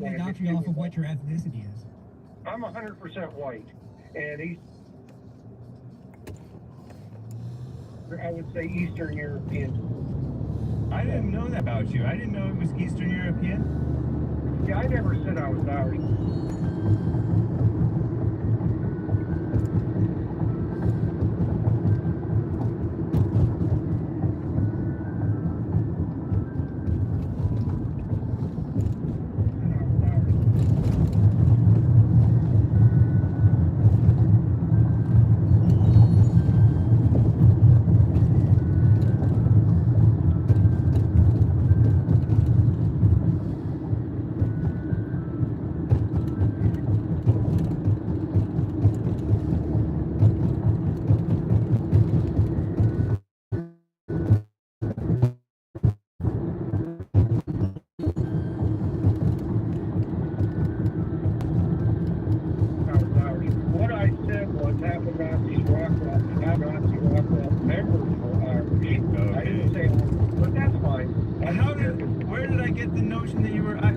They doctor you off of what your ethnicity is. I'm 100% white, and I would say Eastern European. I didn't know that about you. I didn't know it was Eastern European. Yeah, I never said I was Irish. What I said was half of Nazis Rockwell, half Nazi Rockwell members were Irish. Okay. I didn't say, but that's fine. Where did I get the notion that you were? I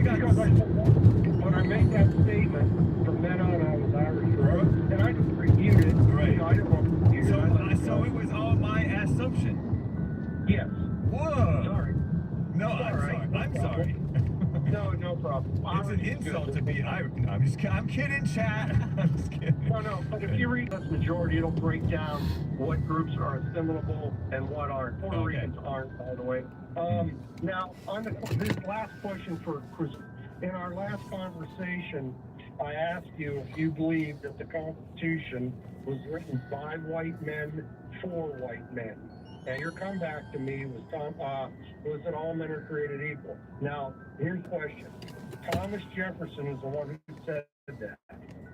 got. Because when I made that statement, from then on I was Irish, and I just reviewed it. Right. You know, I didn't want to refute it. So it was all my assumption. Yes. Whoa. Sorry. No, I'm sorry. I'm sorry. No problem. It's an insult to be Irish. No, I'm kidding, chat. I'm just kidding. No, but if you read this majority, it'll break down what groups are assimilable and what aren't. Puerto Ricans aren't, by the way. Now, on this last question for Chris, in our last conversation, I asked you if you believed that the Constitution was written by white men for white men. And your comeback to me was that all men are created equal. Now, here's the question. Thomas Jefferson is the one who said that.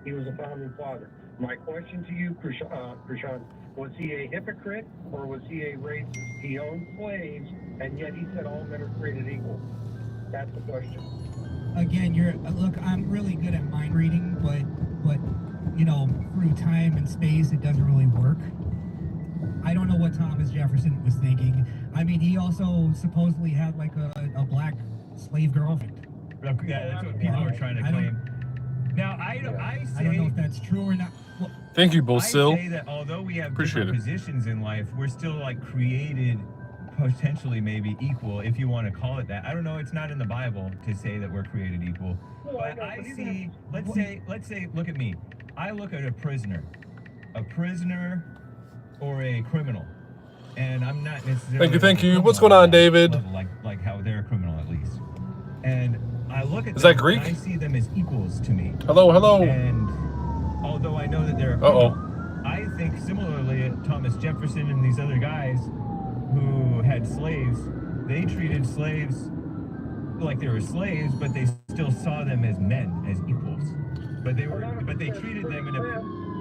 He was a founding father. My question to you, Krishan, was he a hypocrite or was he a racist? He owned slaves, and yet he said all men are created equal. That's the question. Again, look, I'm really good at mind reading, but you know, through time and space, it doesn't really work. I don't know what Thomas Jefferson was thinking. I mean, he also supposedly had like a black slave girlfriend. Yeah, that's what people are trying to claim. Now, I don't know if that's true or not. Well, thank you, Bullsill. I say that although we have Appreciate different positions in life, we're still like created potentially maybe equal, if you want to call it that. I don't know. It's not in the Bible to say that we're created equal. But I see. Let's say. Look at me. I look at a prisoner or a criminal, and I'm not necessarily. Thank you. What's going on, David? Like how they're a criminal, at least. And I look at Is them that Greek? and I see them as equals to me. Hello. And although I know that they're a criminal, I think similarly Thomas Jefferson and these other guys who had slaves, they treated slaves like they were slaves, but they still saw them as men, as equals. But they treated them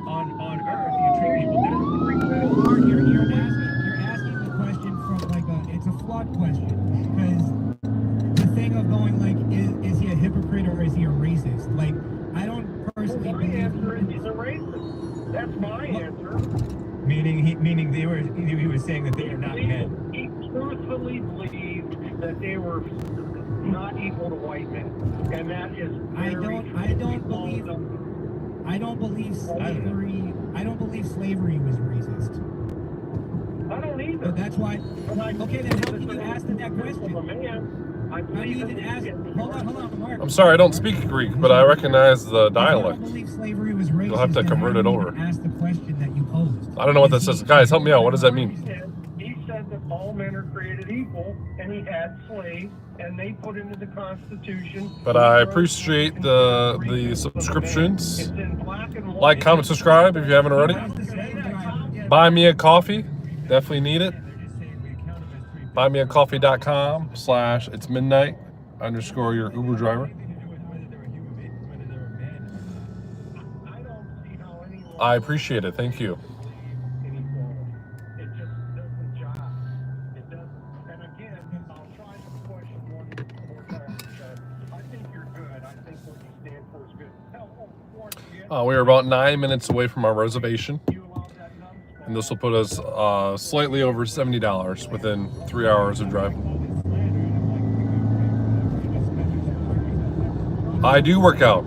on Earth. You treat people differently. Mark, you're asking the question from it's a flawed question, because the thing of going is he a hypocrite or is he a racist? Like, I don't personally believe. My answer is he's a racist. That's my answer. Meaning he was saying that they are not men. He truthfully believed that they were not equal to white men, and that is I don't believe slavery was racist. I don't either. But that's why. Okay, then how can you ask them that question? I believe Hold on, Mark. I'm sorry, I don't speak Greek, but I recognize the dialect. I don't believe slavery was racist. You'll have to convert it over. Ask the question that you posed. I don't know what that says. Guys, help me out. What does that mean? He said that all men are created equal, and he had slaves, and they put into the Constitution. But I appreciate the subscriptions. It's in black and white. Like, comment, subscribe if you haven't already. Buy me a coffee. Definitely need it. buymeacoffee.com/itsmidnight_ your Uber driver. I appreciate it. Thank you. We are about 9 minutes away from our reservation, and this will put us slightly over $70 within 3 hours of driving. I do work out.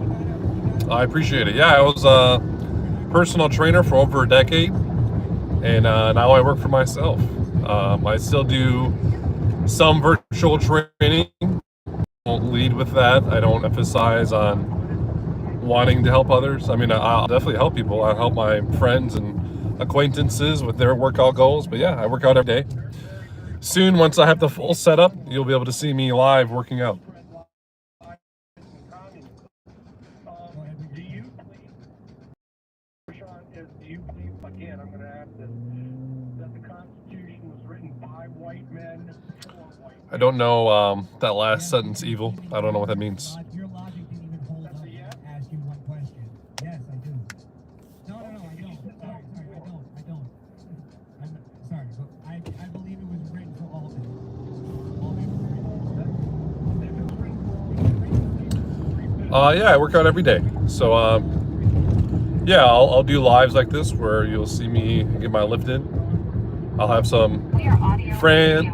I appreciate it. Yeah, I was a personal trainer for over a decade, and now I work for myself. I still do some virtual training. Don't lead with that. I don't emphasize on wanting to help others. I mean, I'll definitely help people. I help my friends and acquaintances with their workout goals. But yeah, I work out every day. Soon, once I have the full setup, you'll be able to see me live working out. Again, I'm going to ask this, that the Constitution was written by white men for white men. I don't know that last sentence, evil. I don't know what that means. Your logic didn't even hold up when I asked you one question. Yes, I do. No, I don't. Sorry, I don't. I'm sorry, but I believe it was written for all men. All men. Yeah, I work out every day. So, yeah, I'll do lives like this where you'll see me get my lift in. I'll have some friends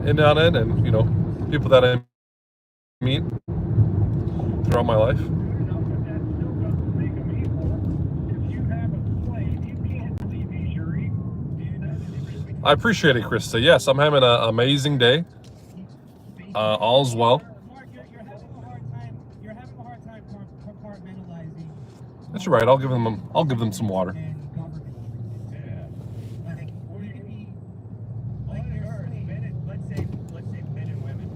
in on it, and people that I meet throughout my life. I appreciate it, Krista. Yes, I'm having an amazing day. All's well. You're having a hard time compartmentalizing. That's right. I'll give them some water. And government. Yeah. Like, we can be like Let's say men and women.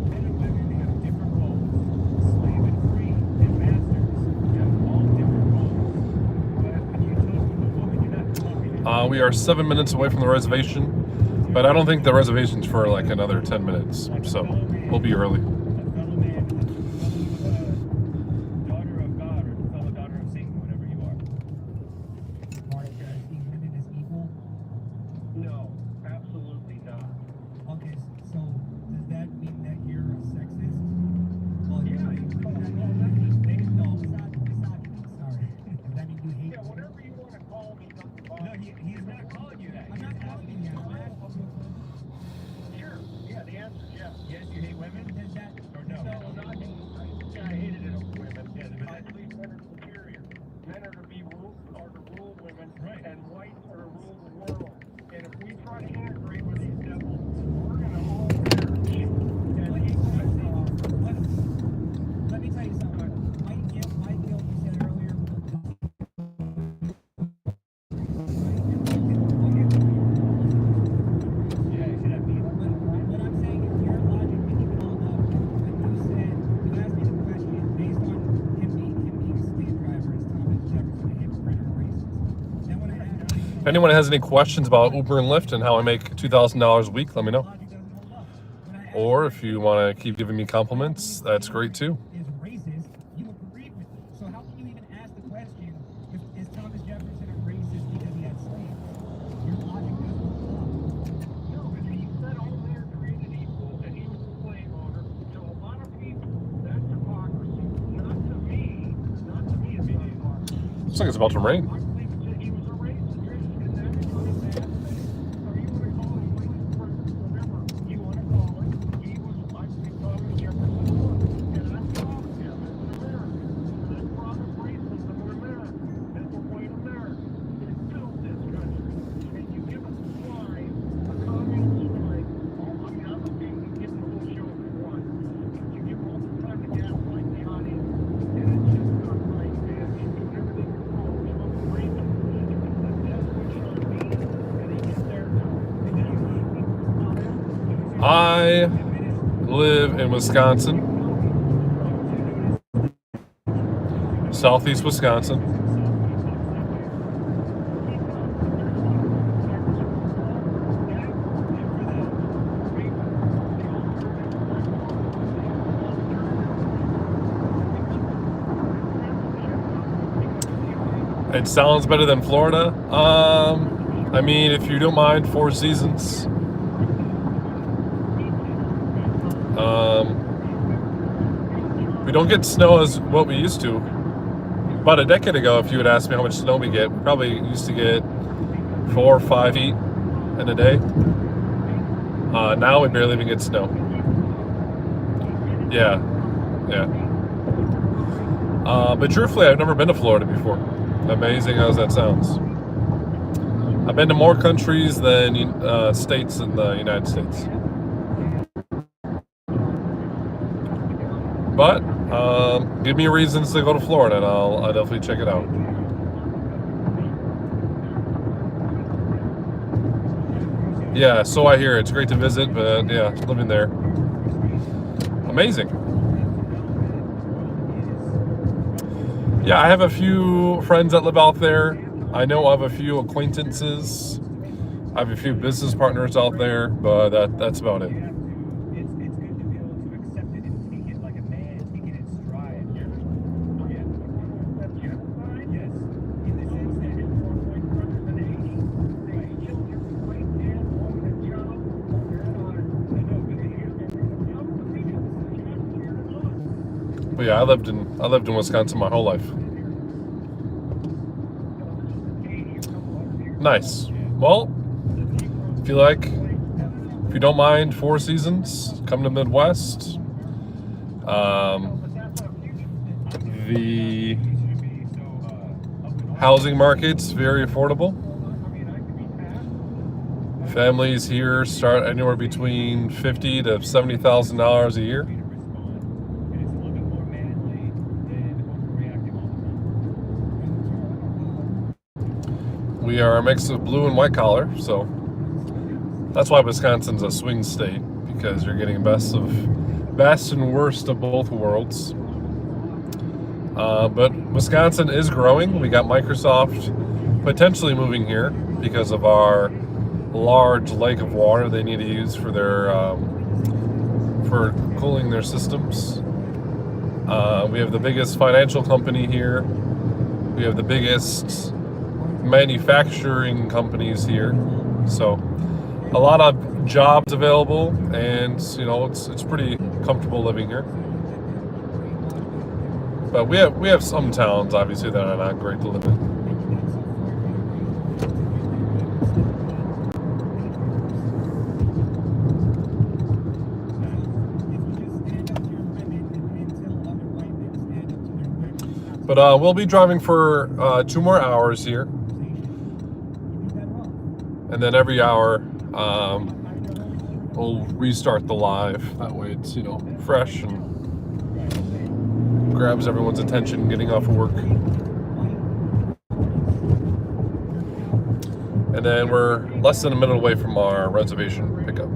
Men and women have different roles. Slave and free and masters have all different roles. But when you talk to a woman, you're not talking. We are 7 minutes away from the reservation, but I don't think the reservation's for like another 10 minutes, so we'll be early. A fellow man, daughter of God, or fellow daughter of Satan, whatever you are. Part of seeing women as equal. No, absolutely not. Okay, so does that mean that you're a sexist? Well, Yeah, does that mean you hate women? No, misogyny. Sorry. Does that mean you hate Yeah, women? whatever you want to call me, doesn't bother No, me. he's not calling you that. I'm not calling you that. I'm asking you. Sure. Yeah, the answer is yes. Yes, you hate women? Does that Or no? No, not I hated it over women. Yeah, but I believe men are superior. Men are to rule women, Right. and whites are to rule the world. And if we try to integrate with these devils, we're going to all perish. And Let me tell you something. Mike Gill, you said earlier. Yeah, you should have me. What I'm saying is your logic didn't even hold up when you said, you asked me the question based on him being a slave driver, is Thomas Jefferson a hypocrite or racist? Then when I asked you, If anyone has any questions about Uber and Lyft and how I make $2,000 a week, let me know. logic doesn't hold up. When I asked Or if you want to keep giving me compliments, that's great too. is racist, you agreed with me. So how can you even ask the question, is Thomas Jefferson a racist because he had slaves? Your logic doesn't hold up. no, if he said all men are created equal and he was a slave owner, to a lot of people, that's hypocrisy. Not to me. Not to me, it's not hypocrisy. Looks like it's about to rain. I believe that he was a racist, and that is not a bad thing. So you want to call him racist for whatever you want to call it. He was, I think Thomas Jefferson was, and I'm proud of him as an American. And I'm proud of racism in America, as a white American. It built this country. And you give us a slide, a communist slide, I mean, I'm okay with getting the whole show if you want. But you give all the time to gaslight the audience, and it's just not right, man. You're doing everything wrong. You're a racist. That's what Sean means, and he gets there now. I live in Wisconsin, southeast Wisconsin. It sounds better than Florida. I mean, if you don't mind 4 seasons. We don't get snow as what we used to. About a decade ago, if you had asked me how much snow we get, we probably used to get 4 or 5 feet in a day. Now we barely even get snow. Yeah. But truthfully, I've never been to Florida before. Amazing as that sounds. I've been to more countries than states in the United States. But give me reasons to go to Florida, and I'll definitely check it out. Yeah, so I hear. It's great to visit, but yeah, living there, amazing. Yeah, I have a few friends that live out there. I know I have a few acquaintances. I have a few business partners out there, but that's about it. It's good to be able to accept it and take it like a man, take it in stride. Yes. In the sense that But yeah, I lived in Wisconsin my whole life. Nice. Well, if you don't mind 4 seasons, come to Midwest. The housing market's very affordable. Families here start anywhere between $50,000 to $70,000 a year. We are a mix of blue and white collar, so that's why Wisconsin's a swing state, because you're getting best and worst of both worlds. But Wisconsin is growing. We got Microsoft potentially moving here because of our large lake of water they need to use for their for cooling their systems. We have the biggest financial company here. We have the biggest manufacturing companies here, so a lot of jobs available, and it's pretty comfortable living here. But we have some towns obviously that are not great to live in. But we'll be driving for 2 more hours here. And then every hour, we'll restart the live. That way it's, fresh and grabs everyone's attention getting off of work. And then we're less than a minute away from our reservation pickup.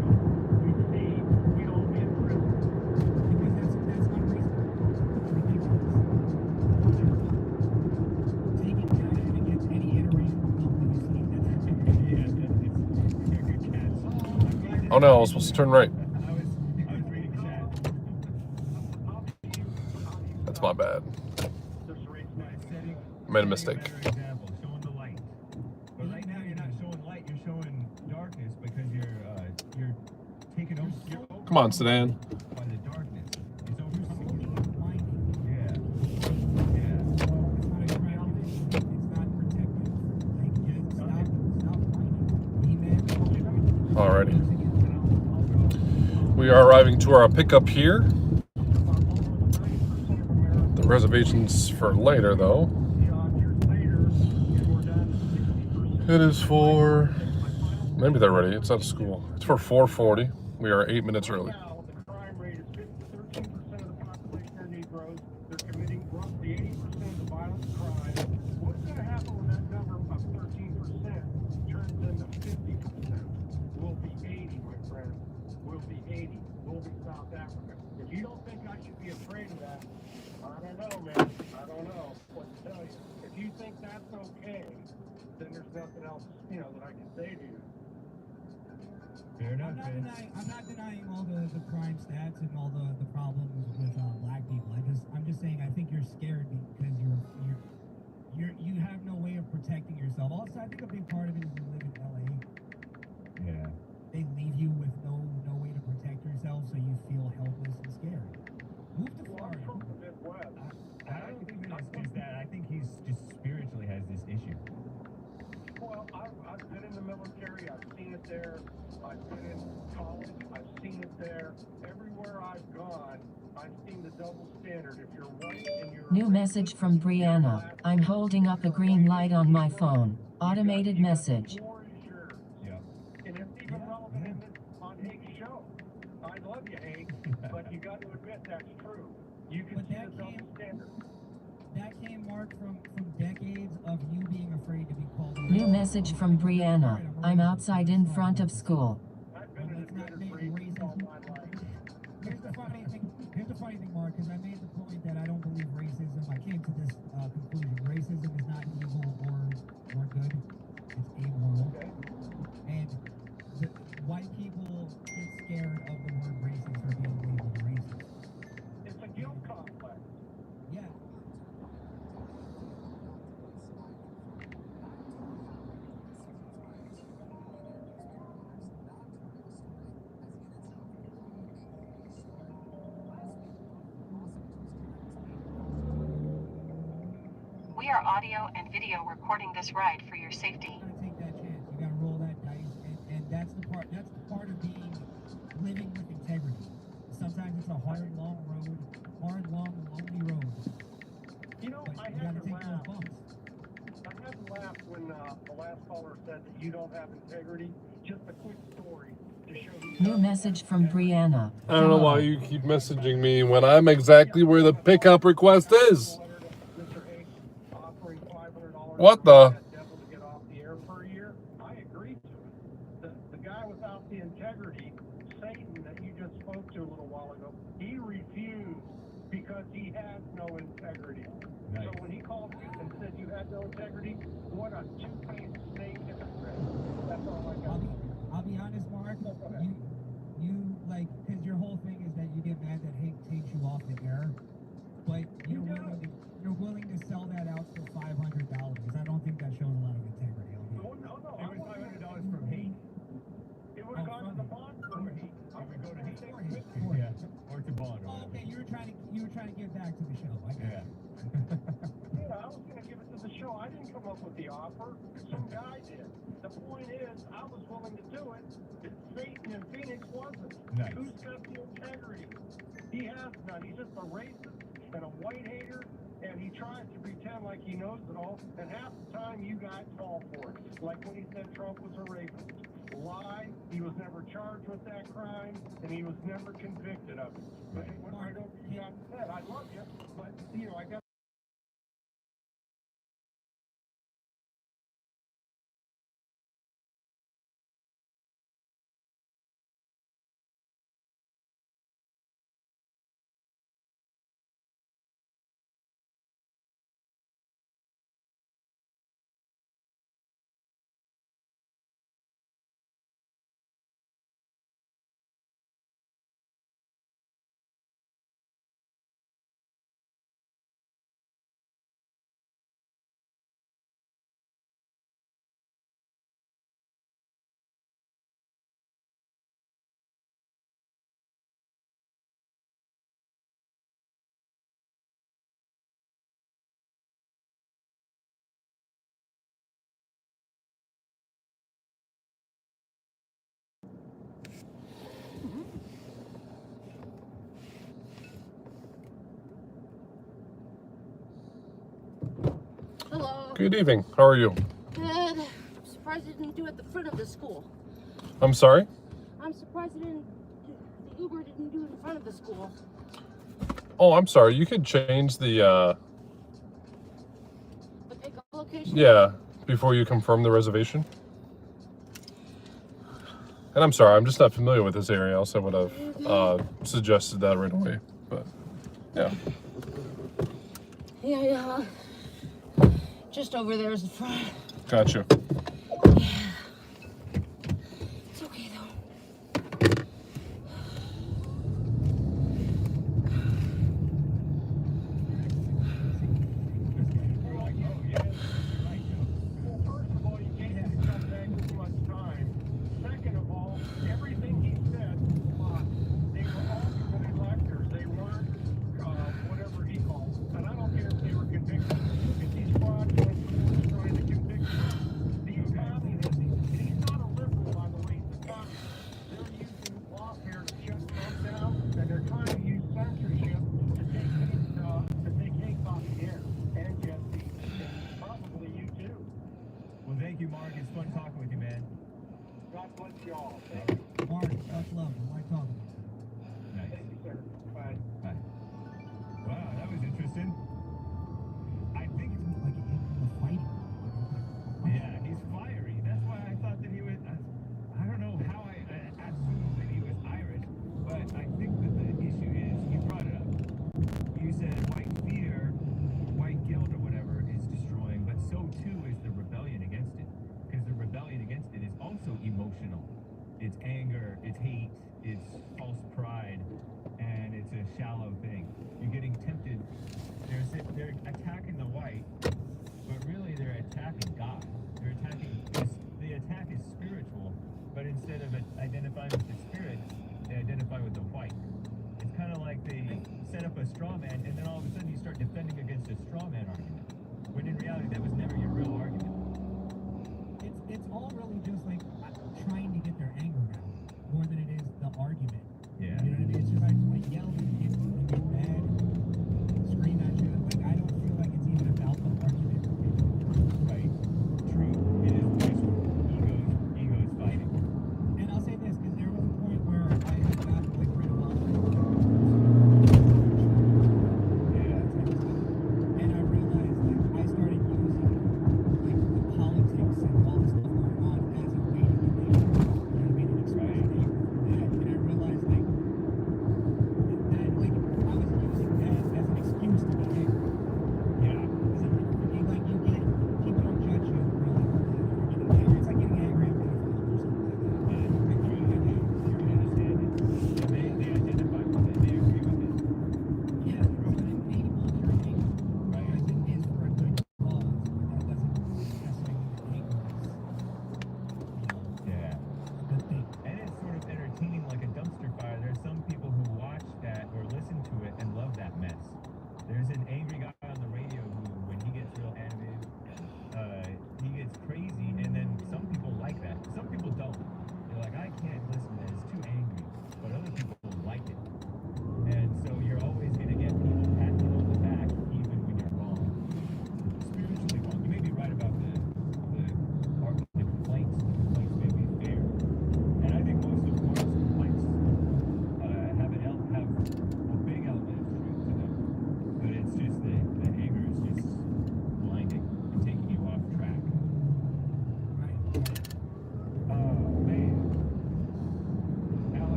Oh no, I was supposed to turn right. That's my bad. I made a mistake. But right now you're not showing light, you're showing darkness because you're taking over. Come on, sedan. By the darkness. It's over. Alrighty. We are arriving to our pickup here. The reservation's for later, though. It is for... Maybe they're ready. It's out of school. It's for 4:40. We are 8 minutes early. If you don't think I should be afraid of that, I don't know, man. I don't know what to tell you. If you think that's okay, then there's nothing else, that I can say to you. Fair enough, I'm not denying all the crime stats and all the problems with black people. I'm just saying I think you're scared because you have no way of protecting yourself. Also, I think a big part of it is you live in LA. Yeah. They leave you with no way to protect yourself, so you feel helpless and scared. Move to Florida. I don't think it's that. I think he's just spiritually has this issue. Well, I've been in the military. I've seen it there. I've been in college. there, everywhere I've gone, I've seen the double standard. If you're white and you're New message from Brianna. I'm holding up a green light on my phone. Automated message. Yeah. And it's even relevant in this, on Hake's show. I love you, Hake, but you got to admit that's true. You can But see that the double came- standard. That came, Mark, from decades of you being afraid to be called. New message from Brianna. I'm outside in front of school. I've been an Let's not admitted make racist all racism. my life. Here's the funny thing. Here's the funny thing, Mark, because I made the point that I don't believe racism. I came to this conclusion: racism is not evil or good. It's amoral. Okay? And the, white people get scared of the word racist or being labeled racist. It's a guilt complex. Yeah. We are audio and video recording this ride for your safety. You gotta take that chance. You gotta roll that dice, and that's the part. That's the part of being living with integrity. Sometimes it's a hard, long road, hard, long, lonely road. You know, But I you had gotta to take those laugh. bumps. I had to laugh when the last caller said that you don't have integrity. Just a quick story to show you. New message from Brianna. I don't know why you keep messaging me when I'm exactly where the pickup request is. What the? Devil to get off the air for a year. I agree to it. The guy without the integrity, Satan, that you just spoke to a little while ago, he refused because he has no integrity. Nice. So when he called you and said you had no integrity, what a two-faced snake hypocrite. That's all I got. I'll be honest, Mark. You like, because your whole thing is that you get mad that Hank takes you off the air, but you're willing to sell that out for $500. I don't think that shows a lot of integrity. No, no. It was $500 from Hake. It would have gone to the bond for me. I would go to Hake. For Yeah. Or to Bond. Or Oh, whatever. okay, you were trying to give back to the show. I get Yeah. it. Yeah, I was going to give it to the show. I didn't come up with the offer. Some guy did. The point is, I was willing to do it. Satan and Phoenix wasn't. Nice. Who's got the integrity? He has none. He's just a racist and a white hater, and he tries to pretend like he knows it all, and half the time you guys fall for it. Like when he said Trump was a racist. Lie, he was never charged with that crime, and he was never convicted of it. But it went right over your guy's head. I love you, but, you know, I got Hello. Good evening. How are you? Good. I'm surprised they didn't do it at the front of the school. I'm sorry? I'm surprised the Uber didn't do it in front of the school. Oh, I'm sorry. You could change the, The pickup location? yeah, before you confirm the reservation. And I'm sorry, I'm just not familiar with this area, else I would have suggested that right away. But, yeah. Yeah. Just over there is the front. Gotcha. It's okay though. Well, first of all, you can't have to come back too much time. Second of all, everything he said was lies. They were all good electors. They weren't whatever he called. And I don't care if they were convicted. If these fraudulent fools trying to convict you, the Mark, much love. I like talking. Nice. Thank you, sir. Bye. Bye. Wow, that was interesting. I think, It's like the fighting. yeah, he's fiery. That's why I thought that he was. I don't know how I assumed that he was Irish, but I think that the issue is you brought it up. You said white fear, white guilt, or whatever is destroying, but so too is the rebellion against it. Because the rebellion against it is also emotional. It's anger, it's hate, it's false pride, and it's a shallow thing. You're getting tempted. They're attacking the white, but really they're attacking God. They're attacking. The attack is spiritual, but instead of identifying with the spirit, they identify with the white. It's kind of like they set up a straw man, and then all of a sudden you start defending against a straw man argument. When in reality, that was never your real argument. It's all really just like trying to get their anger out more than it is the argument. Yeah. You know what I mean? It's just I just want to yell and get mad and scream at you. Like I don't feel like it's even about the argument. Right. True. It is just egos fighting. And I'll say this because there was a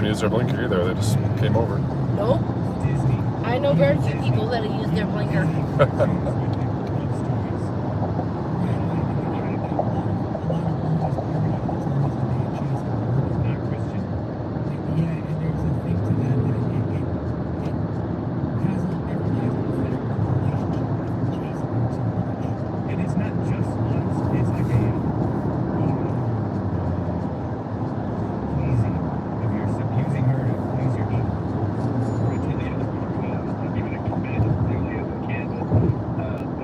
use their blinker either. They just came over. Nope. Disney. I know very few people that use their blinker. Not Christian. Yeah, and there's a thing to that it has a everybody's relationship with chasing them too much. And it's not just lust, it's like a pleasing of yourself, using her to please your ego. Even a command as clearly as I can, but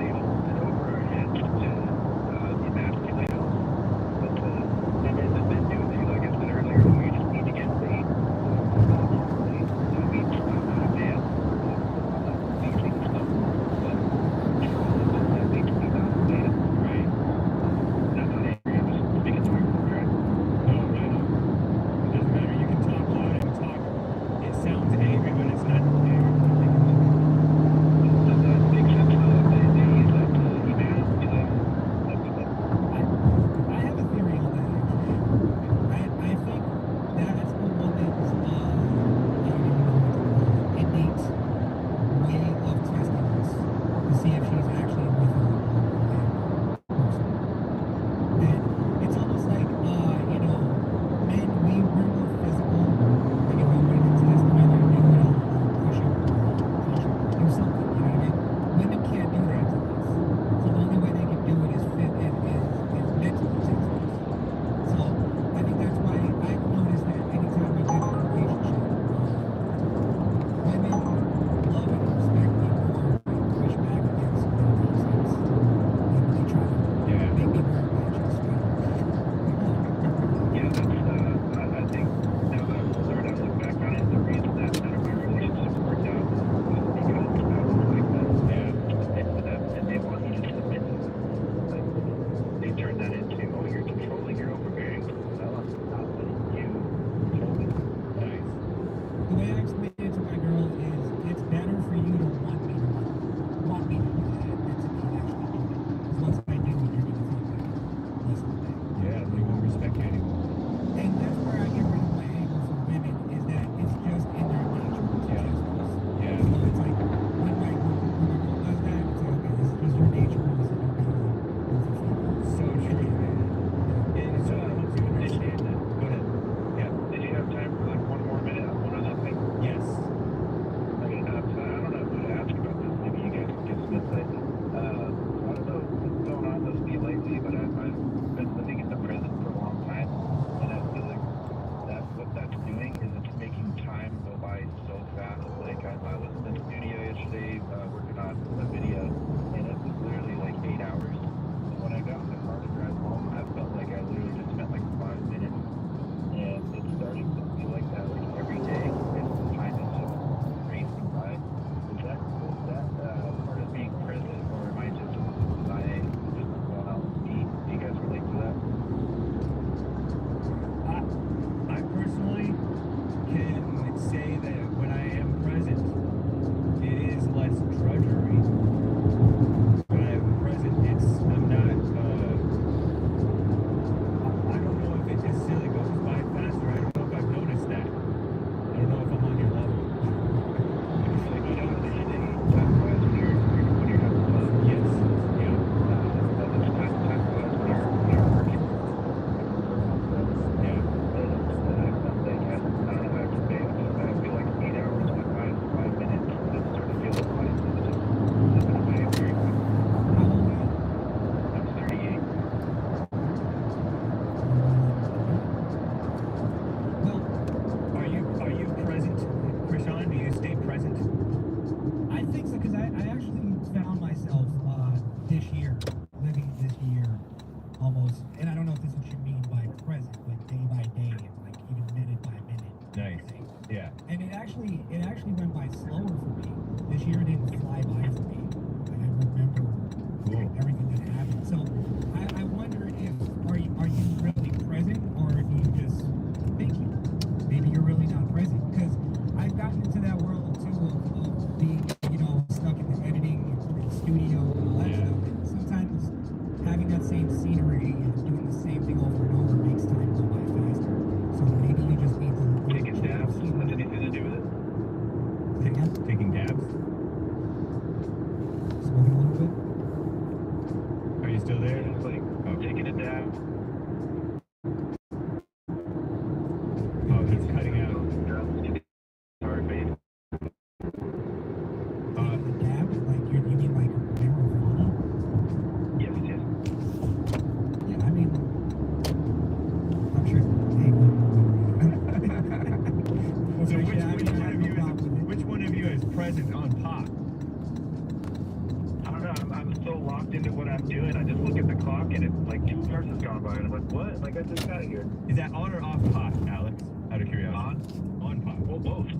What? Like I just got here. Is that on or off pop, Alex? Out of curiosity. On pop. Well, both.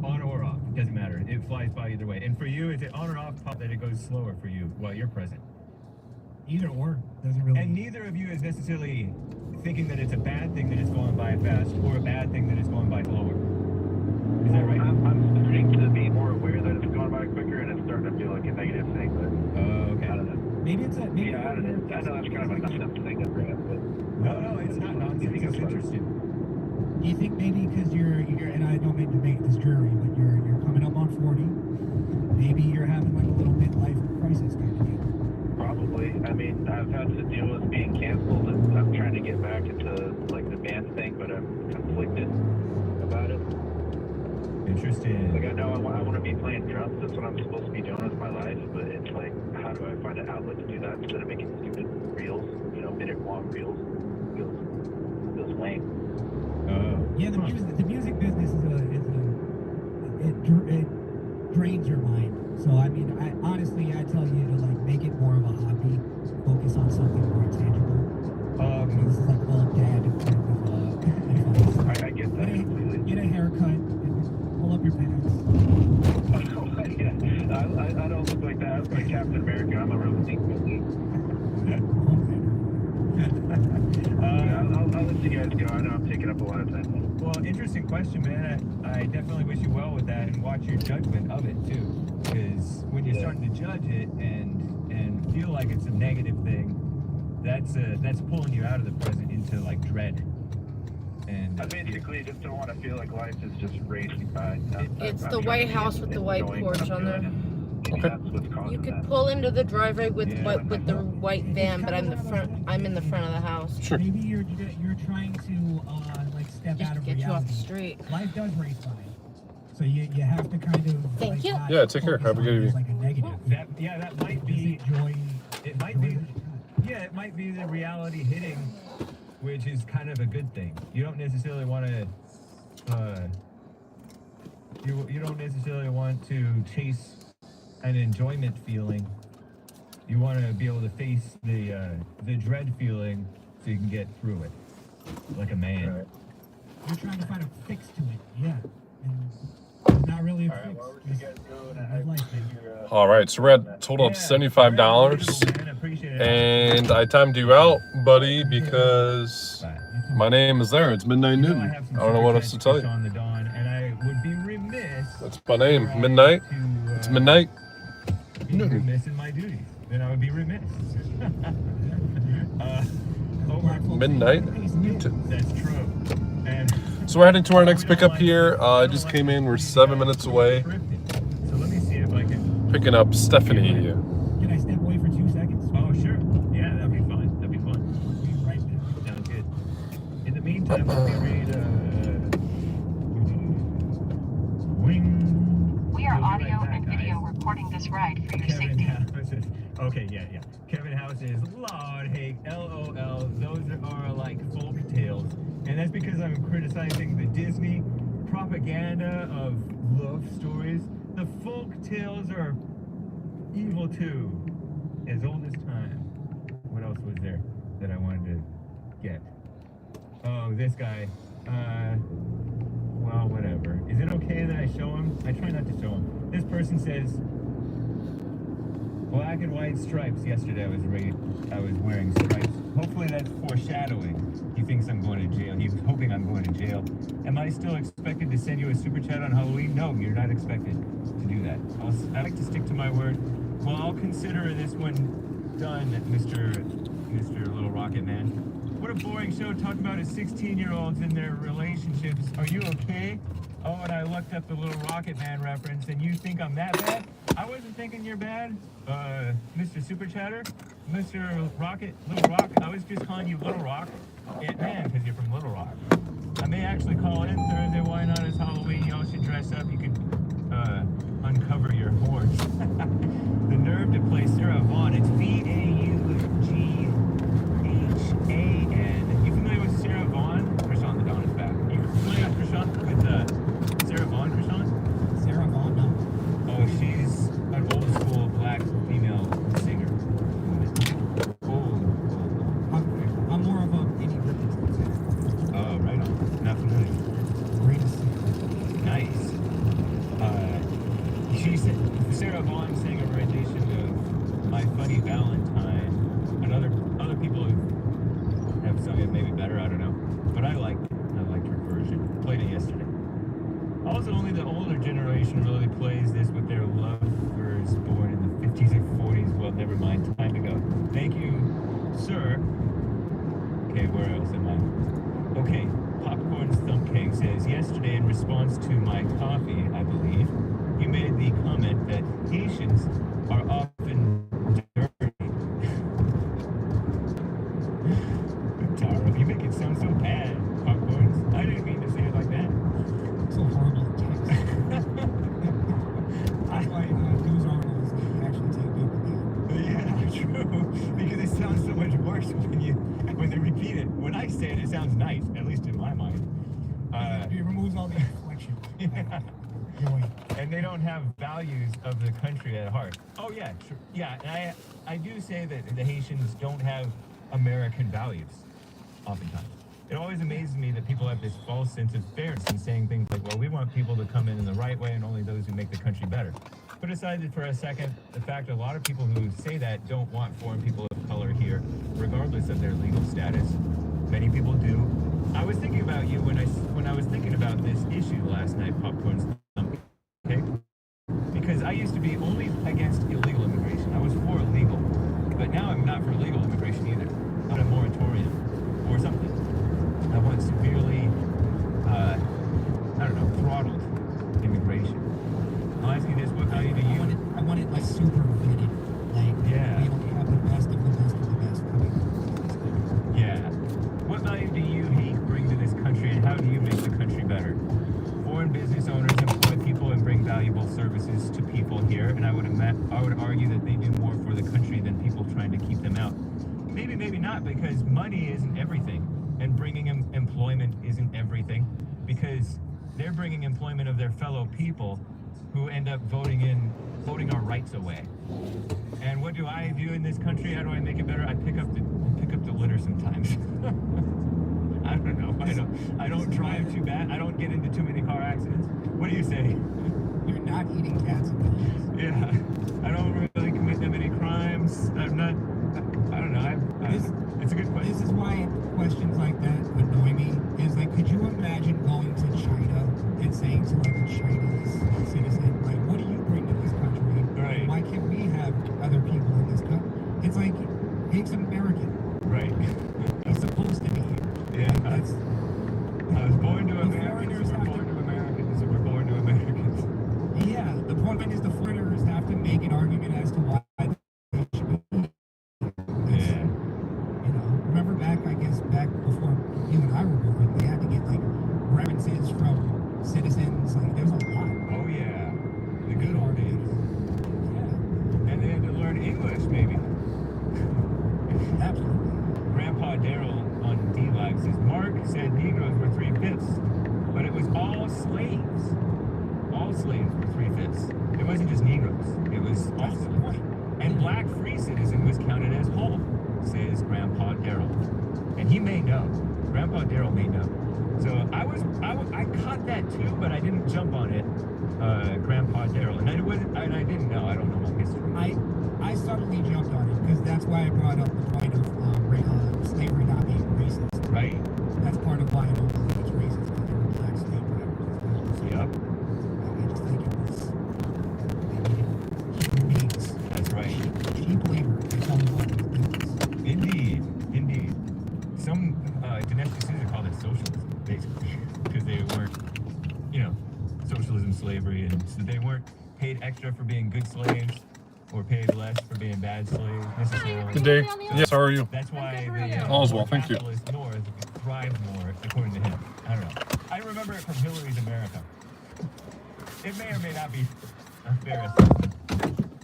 On or off. It doesn't matter. It flies by either way. And for you, is it on or off pop that it goes slower for you while you're present? Either or doesn't really. And neither of you is necessarily thinking that it's a bad thing that it's going by fast or a bad thing that it's going by slower. Is that right? I'm starting to be more aware that it's going by quicker, and it's starting to feel like a negative thing. But Okay. I don't know. Maybe it's a. Maybe Yeah, I don't know. I know that's kind of a nonsense thing to bring up, but No, it's not nonsense. It's interesting. Do you think maybe because you're and I don't mean to make this dreary, but you're coming up on 40, maybe you're having like a little midlife crisis kind of deal? probably. I mean, I've had to deal with being canceled, and I'm trying to get back into like the band thing, but I'm conflicted about it. Interesting. Like I know I want to be playing drums. That's what I'm supposed to be doing with my life. But it's like, how do I find an outlet to do that instead of making stupid reels? You know, minute-long reels. Feels lame. Yeah, the music business it drains your mind. So I mean, honestly I tell you to like make it more of a hobby, focus on something more tangible. This is like all dad advice. I get that completely. Get a haircut, and pull up your pants. I don't look like that. I look like Captain America. I'm a real thing. I'll let you guys go. I know I'm taking up a lot of time. Well, interesting question, man. I definitely wish you well with that, and watch your judgment of it too. Because when you're starting to judge it and feel like it's a negative thing, that's pulling you out of the present into like dread. And I basically just don't want to feel like life is just racing by. It's the White House with the white porch on there. Okay. That's what's causing You could that. pull into the driveway with the white van, but I'm in the front of the house. Sure. Maybe you're trying to like step out Just of get you off reality. the street. Life does race by, so you have to kind of. Thank like, you. not Yeah, take care. focus Have a on good it as, evening. like a negative. that might Just be enjoy. it might be it might be the reality hitting, which is kind of a good thing. You don't necessarily want to you don't necessarily want to chase an enjoyment feeling. You want to be able to face the dread feeling so you can get through it like a man. Right. You're trying to find a fix to it, yeah. And it's not really a All right, fix. well, where did you It's guys go? And life I thing. think you're, All right, so we're at a total of $75, Man, appreciate it. and I timed you out, buddy, because Bye. my name is there. It's Midnight You know, Newton. have some I don't know what super else to chats tell for you. Sean the Dawn, and I would be remiss. That's my name, were I Midnight. to, It's Midnight. Be remiss in my duties. Then I would be remiss. Over. Midnight Newton. That's true. And So we're heading to our next pickup here. I just came in. We're 7 minutes away. So let me see if I can. Picking up Stephanie. Can I step away for 2 seconds? Oh, sure. Yeah, that'd be fun. That'd be fun. Be right there. Sounds good. In the meantime, let me read. Wing. We are We'll be right audio back, and video guys. recording this ride for your Kevin safety. House is, okay, yeah. Kevin House is Lord Hake, LOL. Those are like folk tales. And that's because I'm criticizing the Disney propaganda of love stories. The folk tales are evil too, as old as time. What else was there that I wanted to get? Oh, this guy. Well, whatever. Is it okay that I show him? I try not to show him. This person says, black and white stripes. Yesterday I was wearing stripes. Hopefully that's foreshadowing. He thinks I'm going to jail. He's hoping I'm going to jail. Am I still expected to send you a super chat on Halloween? No, you're not expected to do that. I like to stick to my word. Well, I'll consider this one done, Mr. Little Rocket Man. What a boring show talking about is 16-year-olds and their relationships. Are you okay? Oh, and I looked up the Little Rocket Man reference, and you think I'm that bad? I wasn't thinking you're bad, Mr. Super Chatter, Mr. Rocket, Little Rock. I was just calling you Little Rock, man, because you're from Little Rock. I may actually call in Thursday. Why not? It's Halloween. Y'all should dress up. You could uncover your horns. The nerve to play Sarah Vaughan. It's Vaughan. You familiar with Sarah Vaughan? Krishan the Dawn is back. You familiar with Krishan? With Sarah Vaughan, Krishan? Sarah Vaughan, no. Oh, she's an old school black female singer. Old. I'm more of a also only the older generation really plays this with their lovers born in the 50s and 40s. Well, never mind, time to go. Thank you, sir. Okay, where else am I? Okay, Popcorn's Thump King says, yesterday in response to my coffee, I believe, you made the comment that Haitians are often dirty. Taro, you make it sound so bad, Popcorns. I didn't mean to say it like that. So horrible text. That's why news articles actually take people down. Yeah, true. Because it sounds so much worse when they repeat it. When I say it, it sounds nice, at least in my mind. It removes all the inflection. Yeah. Joy. And they don't have values of the country at heart. Oh yeah, sure. Yeah, and I do say that the Haitians don't have American values, oftentimes. It always amazes me that people have this false sense of fairness in saying things like, well, we want people to come in the right way and only those who make the country better. Put aside for a second the fact that a lot of people who say that don't want foreign people of color here, regardless of their legal status. Many people do. I was thinking about you when I was thinking about this issue last night, Popcorn's Thump, okay? Because I used to be only against illegal immigration. I was for legal. But now I'm not for legal immigration either. I want a moratorium or something. I want severely, throttled immigration. I'll ask you this, what value do you... I want it like super vetted. Like, Yeah. we don't have the best of the best of the best. Yeah. What value do you bring to this country, and how do you make the country better? Foreign business owners employ people and bring valuable services to people here, and I would argue that they do more for the country than people trying to keep them out. Maybe, maybe not, because money isn't everything, and bringing employment isn't everything, because they're bringing employment of their fellow people who end up voting our rights away. And what do I do in this country? How do I make it better? I pick up the litter sometimes. I don't know. I don't drive too bad. I don't get into too many car accidents. What do you say? You're not eating cats and dogs. Yeah. I don't really commit that many crimes. I'm not. I don't know. It's a good question. This is why questions like that annoy me. Is like, could you imagine going to China and saying to like a Chinese citizen, like, what do you bring to this country? Right. Why can't we have other people in this country? It's like, it's American. Right. He's supposed to be here. Yeah. Like, that's, I was born to Americans, so we're born to Americans, so we're born to Americans. yeah, the point is the foreigners have to make an argument as to why they should be. Yeah. You know, remember back before you and I were born, they had to get like references from citizens. Like, there's a lot. Oh yeah. The good old days. Yeah, And they had to learn English, maybe. absolutely. Grandpa Daryl on D-Live says, Mark said Negroes were 3/5, but it was all slaves. All slaves were 3/5. It wasn't just Negroes. It was all That's the slaves. point. And black free citizen was counted as whole, says Grandpa Daryl. And he may know. Grandpa Daryl may know. So I caught that too, but I didn't jump on it, Grandpa Daryl. And I didn't know. I don't know my history. I suddenly jumped on it because that's why I brought up the point of slavery not being racist. Right? That's part of why I don't believe it's racist, because there were black slave drivers as well. So Yep. I just think it was human beings. That's right. Cheap labor. That's all we want is business. Indeed. Some Dinesh D'Souza called it socialism, basically, because they weren't, socialism, slavery, and so they weren't paid extra for being good slaves or paid less for being bad slaves necessarily. Good day. Yes, how are you? That's why the All is well, thank you. capitalist North thrived more, according to him. I don't know. I remember it from Hillary's America. It may or may not be a fair assessment,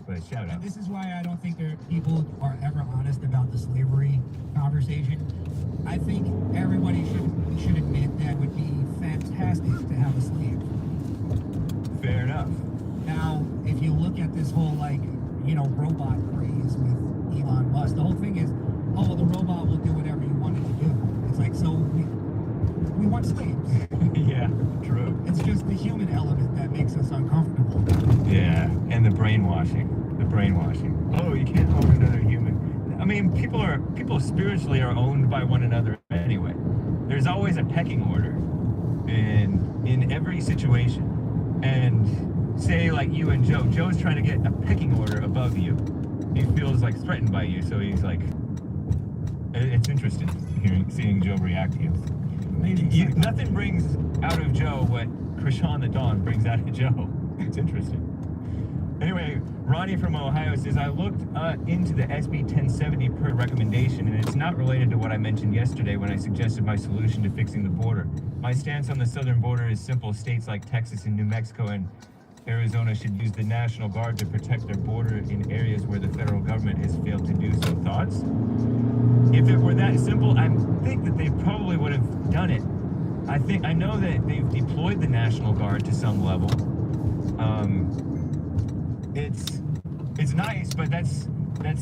but shout out. And this is why I don't think people are ever honest about the slavery conversation. I think everybody should admit that it would be fantastic to have a slave. Fair enough. Now, if you look at this whole robot craze with Elon Musk, the whole thing is, the robot will do whatever you want it to do. It's like, so we want slaves. Yeah, true. It's just the human element that makes us uncomfortable. Yeah, and the brainwashing. Oh, you can't own another human. I mean, people spiritually are owned by one another anyway. There's always a pecking order in every situation. and say like you and Joe's trying to get a pecking order above you. He feels like threatened by you, so he's like, it's interesting seeing Joe react to you. Nothing brings out of Joe what Krishan the Dawn brings out of Joe. It's interesting. Anyway, Ronnie from Ohio says, I looked into the SB 1070 per recommendation, and it's not related to what I mentioned yesterday when I suggested my solution to fixing the border. My stance on the southern border is simple. States like Texas and New Mexico and Arizona should use the National Guard to protect their border in areas where the federal government has failed to do so. Thoughts? If it were that simple, I think that they probably would have done it. I know that they've deployed the National Guard to some level. It's nice, but that's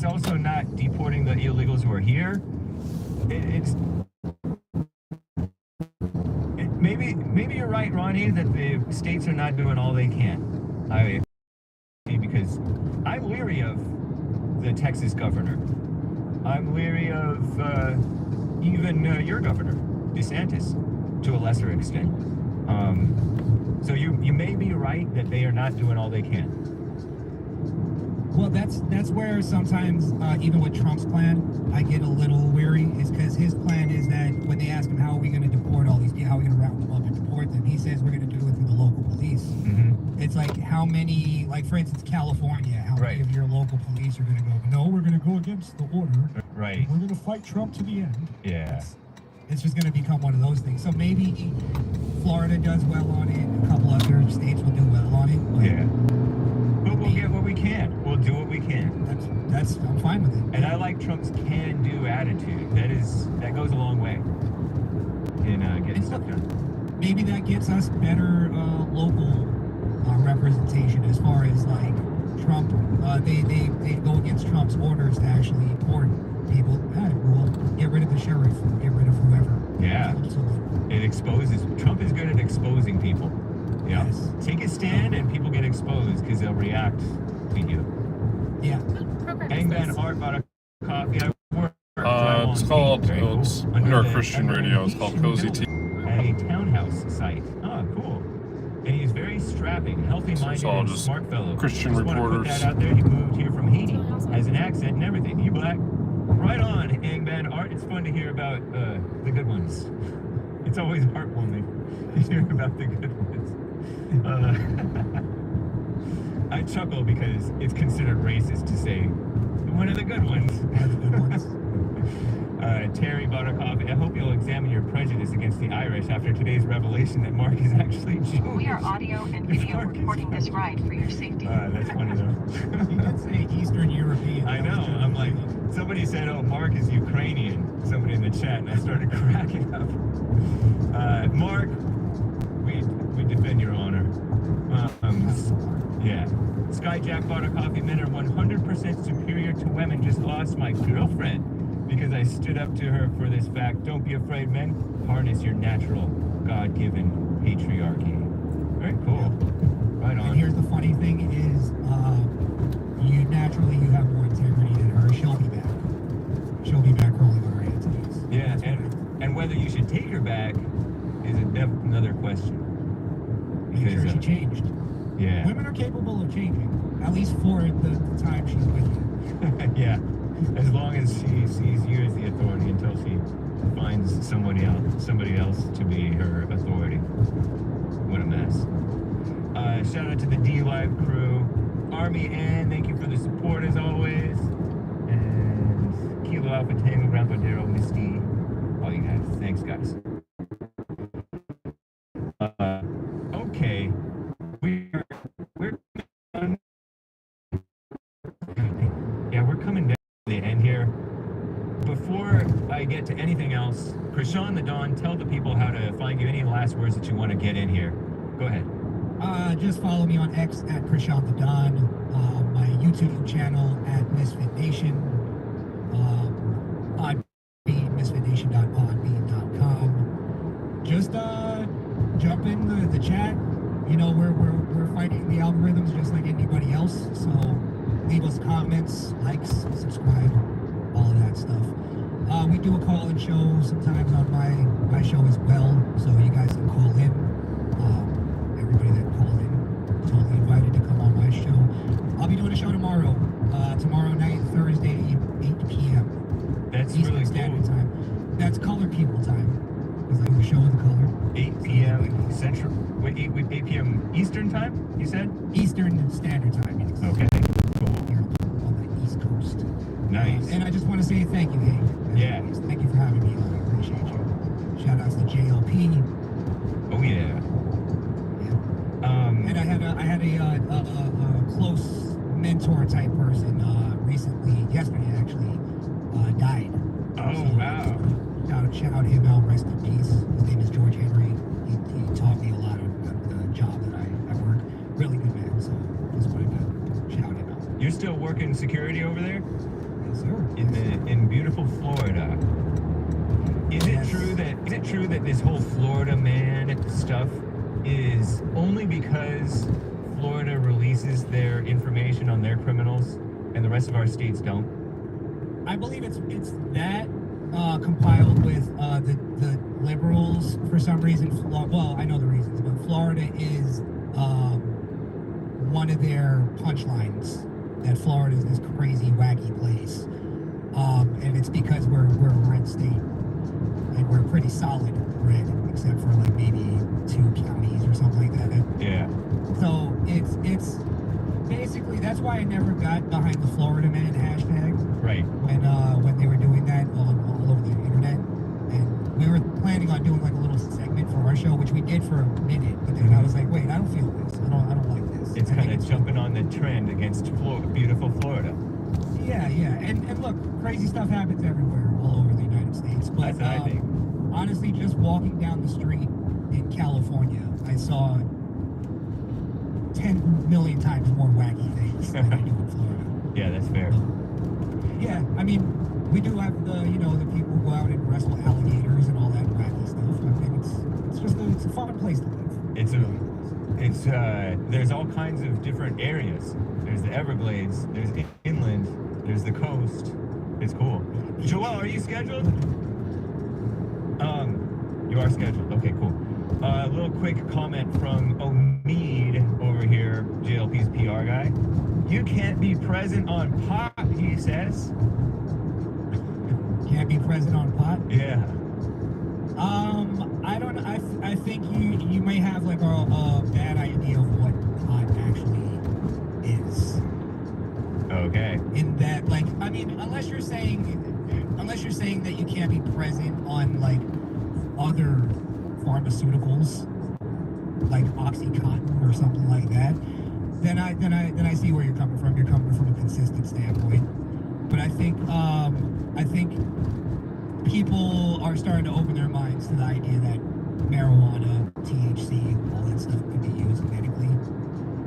also not deporting the illegals who are here. Maybe you're right, Ronnie, that the states are not doing all they can. Because I'm leery of the Texas governor. I'm leery of even your governor, DeSantis, to a lesser extent. So you may be right that they are not doing all they can. Well, that's where sometimes, even with Trump's plan, I get a little weary, is because his plan is that when they ask him how are we going to deport all these people, how are we going to round them up and deport them, he says we're going to do it through the local police. Mm-hmm. It's like how many, like for instance, California, how many of your local police are going to go, no, we're going to go against the order. Right. We're going to fight Trump to the end. Yeah. It's just going to become one of those things. So maybe Florida does well on it, a couple other states will do well on it. But yeah. But we'll get what we can. We'll do what we can. That's I'm fine with it. And I like Trump's can-do attitude. That goes a long way in getting stuff done. Maybe that gets us better local representation as far as like Trump. They go against Trump's orders to actually deport people. We'll get rid of the sheriff. Get rid of whoever. Yeah. It exposes. Trump is good at exposing people. Yeah. Yes. Take a stand and people get exposed because they'll react to you. Yeah. Hangman Art bought a coffee. It's called, it's under Christian radio, it's called Cozy Tea. At a townhouse site. Oh, cool. And he's very strapping, healthy-minded, and smart fellow. Christian just reporters. Put that out there. He moved here from Haiti, has an accent and everything. You black? Right on, Hangman Art. It's fun to hear about the good ones. It's always heartwarming to hear about the good ones. I chuckle because it's considered racist to say one of the good ones. Terry bought a coffee. I hope you'll examine your prejudice against the Irish after today's revelation that Mark is actually Jewish. We are audio and video recording this ride for your safety. That's funny though. You could say Eastern European. I know. I'm like, somebody said, oh, Mark is Ukrainian. Somebody in the chat, and I started cracking up. Mark, we defend your honor. Yeah. Skyjack bought a coffee. Men are 100% superior to women. Just lost my girlfriend because I stood up to her for this fact. Don't be afraid, men. Harness your natural, God-given patriarchy. Very cool. Right on. And here's the funny thing is, you have more integrity than her. She'll be back. She'll be back rolling her hands. Yeah, and whether you should take her back is another question. Because sure she changed. Yeah. Women are capable of changing, at least for the time she's with you. Yeah. As long as she sees you as the authority until she finds somebody else to be her authority. What a mess. Shout out to the D-Live crew. Army Ann, thank you for the support as always. And Kilo Alpha Tango, Grandpa Daryl, Misty, all you guys. Thanks, guys. Okay. We're coming down to the end here. Before I get to anything else, Krishan the Dawn, tell the people how to find you. Any last words that you want to get in here? Go ahead. Just follow me on X at Krishan the Dawn, my YouTube channel at Misfit Nation, misfitnation.podbean.com. Just jump in the chat. You know, we're fighting the algorithms just like anybody else. So leave us comments, likes, subscribe, all of that stuff. We do a call-in show sometimes on my show as well, so you guys can call in. Everybody that called in, 8 p.m. Eastern time, you said? Eastern Standard Time. Yes. Okay, cool. Here on the East Coast. Nice. And I just want to say thank you, Hank. Yeah. Thank you for having me on. I appreciate you. Shout outs to JLP. Oh, yeah. And I had a close mentor type person yesterday actually, died. Oh, so, wow. Shout him out, rest in peace. His name is George Henry. He taught me a lot of the job that I work. Really good man, so just wanted to shout him out. You're still working security over there? Yes, sir. In beautiful Florida. Is it true that this whole Florida man stuff is only because Florida releases their information on their criminals and the rest of our states don't? I believe it's that compiled with the liberals for some reason. Well, I know the reasons, but Florida is one of their punchlines that Florida is this crazy, wacky place, and it's because we're a red state and we're pretty solid red, except for like maybe 2 counties or something like that. Yeah. So it's basically that's why I never got behind the Florida Man hashtag. Right. When they were doing that all over the internet, and we were planning on doing like a little segment for our show, which we did for a minute, but then I was like, wait, I don't feel this. I don't like this. It's kind of jumping on the trend against beautiful Florida. Yeah. And look, crazy stuff happens everywhere, all over the United States. But That's what I think. Honestly, just walking down the street in California, I saw 10 million times more wacky things than I do in Florida. Yeah, that's fair. Yeah, I mean, we do have the people who go out and wrestle alligators and all that wacky stuff. I mean, it's a fun place to live. There's all kinds of different areas. There's the Everglades, there's inland, there's the coast. It's cool. Joel, are you scheduled? You are scheduled. Okay, cool. A little quick comment from Omid over here, JLP's PR guy. You can't be present on pot, he says. Can't be present on pot? Yeah. I don't. I think you may have like a bad idea of what pot actually is. Okay. In that, like, I mean, unless you're saying that you can't be present on like other pharmaceuticals, like OxyContin or something like that, then I see where you're coming from. You're coming from a consistent standpoint. But I think people are starting to open their minds to the idea that marijuana, THC, all that stuff could be used medically,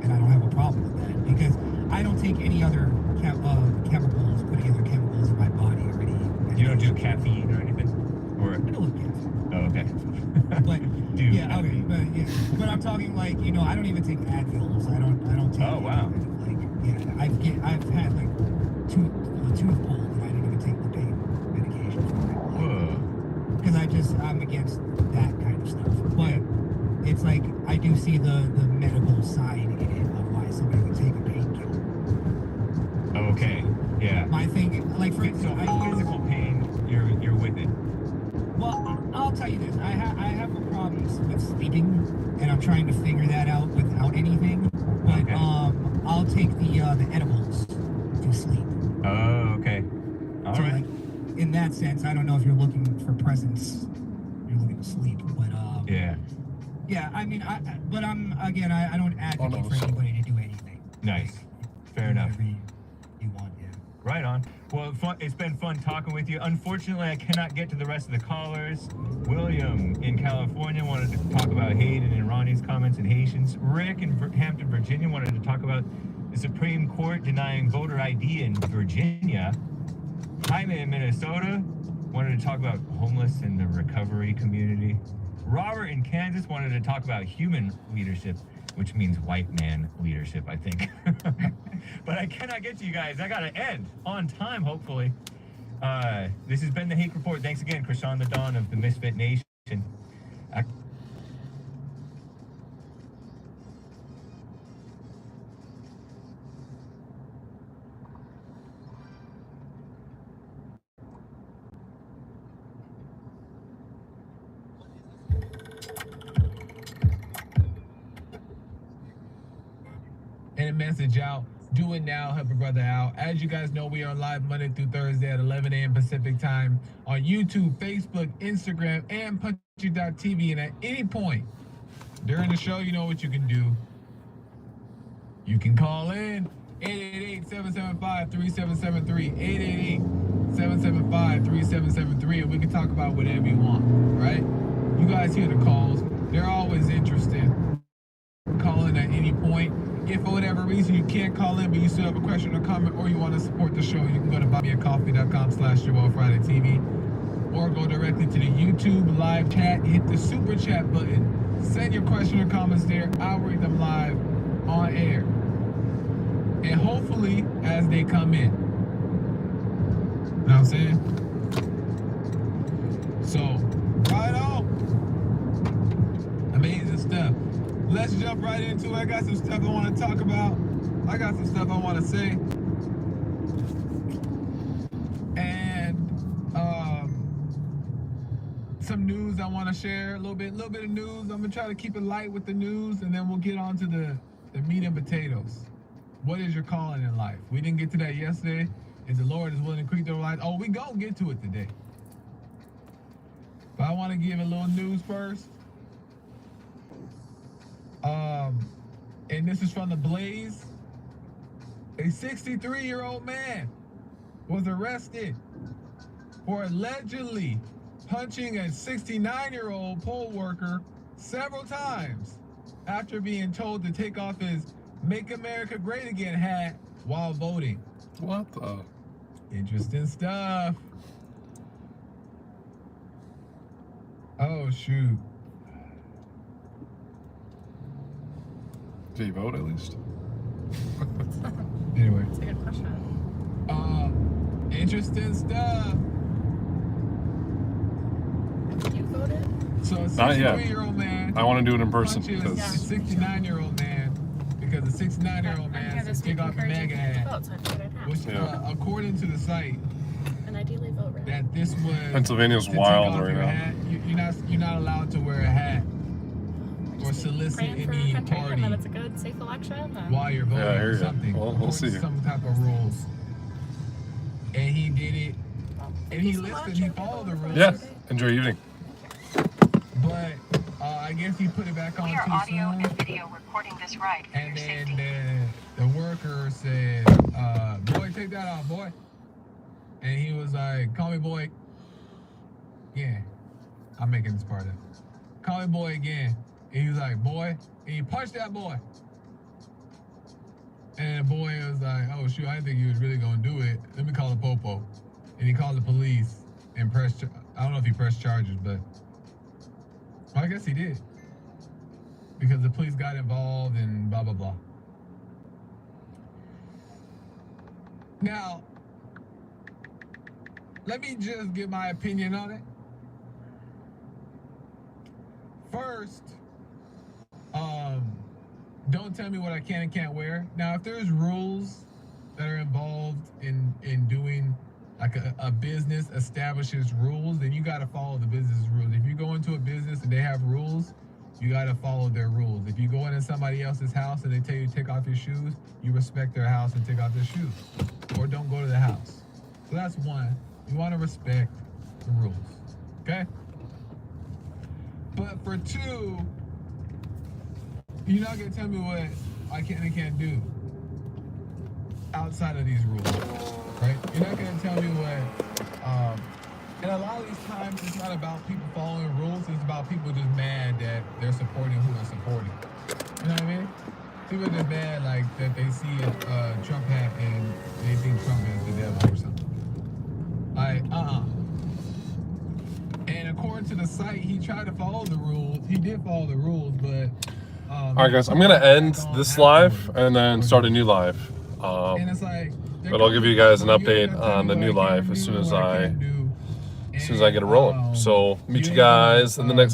and I don't have a problem with that because I don't take any other chemicals, put any other chemicals in my body or any. You don't do caffeine or anything, or I don't caffeine. Oh, okay. But Dude, yeah, okay, but I'm talking like I don't even take Advils. I don't take. Oh, wow. Like I've had like a tooth pulled and I didn't even take the pain medication for it. Because I'm against that kind of stuff. But it's like I do see the medical side in it of why somebody would take a painkiller. Okay. Yeah. My thing, like for So physical pain, you're with it. Well, I'll tell you this. I have a problem with sleeping, and I'm trying to figure that out without anything. But Okay. I'll take the edibles to sleep. Oh, okay. All So right. like, in that sense, I don't know if you're looking for presence, you're looking to sleep. But Yeah. yeah. I mean, I don't advocate for anybody to do anything. Nice. Like, Fair do enough. whatever you want. Yeah. Right on. Well, it's been fun talking with you. Unfortunately, I cannot get to the rest of the callers. William in California wanted to talk about Hayden and Ronnie's comments and Haitians. Rick in Hampton, Virginia wanted to talk about the Supreme Court denying voter ID in Virginia. Jaime in Minnesota wanted to talk about homeless and the recovery community. Robert in Kansas wanted to talk about human leadership, which means white man leadership, I think. But I cannot get to you guys. I gotta end on time, hopefully. This has been the Hake Report. Thanks again, Krishan the Dawn of the Misfit Nation. that message out. Do it now. Help a brother out. As you guys know, we are live Monday through Thursday at 11 a.m. Pacific time on YouTube, Facebook, Instagram, and Punchy.tv. And at any point during the show, you know what you can do. You can call in 888-775-3773, 888-775-3773, and we can talk about whatever you want, right? You guys hear the calls. They're always interested. Call in at any point. If for whatever reason you can't call in, but you still have a question or comment, or you want to support the show, you can go to buymeacoffee.com/JoelFridayTV, or go directly to the YouTube live chat, hit the super chat button, send your question or comments there. I'll read them live on air. And hopefully, as they come in. You know what I'm saying? So, right on. Amazing stuff. Let's jump right into it. I got some stuff I want to talk about. I got some stuff I want to say. And some news I want to share. A little bit of news. I'm going to try to keep it light with the news, and then we'll get on to the meat and potatoes. What is your calling in life? We didn't get to that yesterday. If the Lord is willing to creep through life, we gonna get to it today. But I want to give a little news first. And this is from the Blaze. A 63-year-old man was arrested for allegedly punching a 69-year-old poll worker several times after being told to take off his Make America Great Again hat while voting. What the? Interesting stuff. Oh, shoot. Did he vote at least? Anyway. That's a good question. Interesting stuff. You voted? So a Not yet. 63-year-old man. I want to do it in person punches because a 69-year-old man because the 69-year-old man said take off the MAGA hat. Vote, so I figured I'd have. Which, according to the site, And ideally vote right. that this was Pennsylvania's to take wild off right your now. hat. You're not allowed to wear a hat or solicit Praying for our any country, party and then it's a good, safe election. And while you're voting Yeah, I hear or ya. something. Well, we'll according see. to some type of rules. And he did it. And he listed, he followed the rules. Yeah. Enjoy your evening. But I guess he put it back on We too are audio soon. and video recording this ride for And your then safety. the worker said, boy, take that off, boy. And he was like, call me boy. Yeah, I'm making this part up. Call me boy again. And he was like, boy. And he punched that boy. And the boy was like, oh, shoot, I didn't think he was really going to do it. Let me call the popo. And he called the police and pressed, I don't know if he pressed charges, but I guess he did. Because the police got involved and blah, blah, blah. Now, let me just give my opinion on it. First, don't tell me what I can and can't wear. Now, if there's rules that are involved in doing, like a business establishes rules, then you got to follow the business rules. If you go into a business and they have rules, you got to follow their rules. If you go into somebody else's house and they tell you to take off your shoes, you respect their house and take off their shoes. Or don't go to the house. So that's one. You want to respect the rules. Okay? But for two, you're not going to tell me what I can and can't do outside of these rules. Right? You're not going to tell me what... and a lot of these times, it's not about people following rules. It's about people just mad that they're supporting who they're supporting. You know what I mean? People are just mad like that they see a Trump hat and they think Trump is the devil or something. Like, And according to the site, he tried to follow the rules. He did follow the rules, but... All right, guys, I'm going to end this live and then start a new live. And it's like... But I'll give you guys an update on the new live as soon as I get it rolling. So meet you guys in the next video.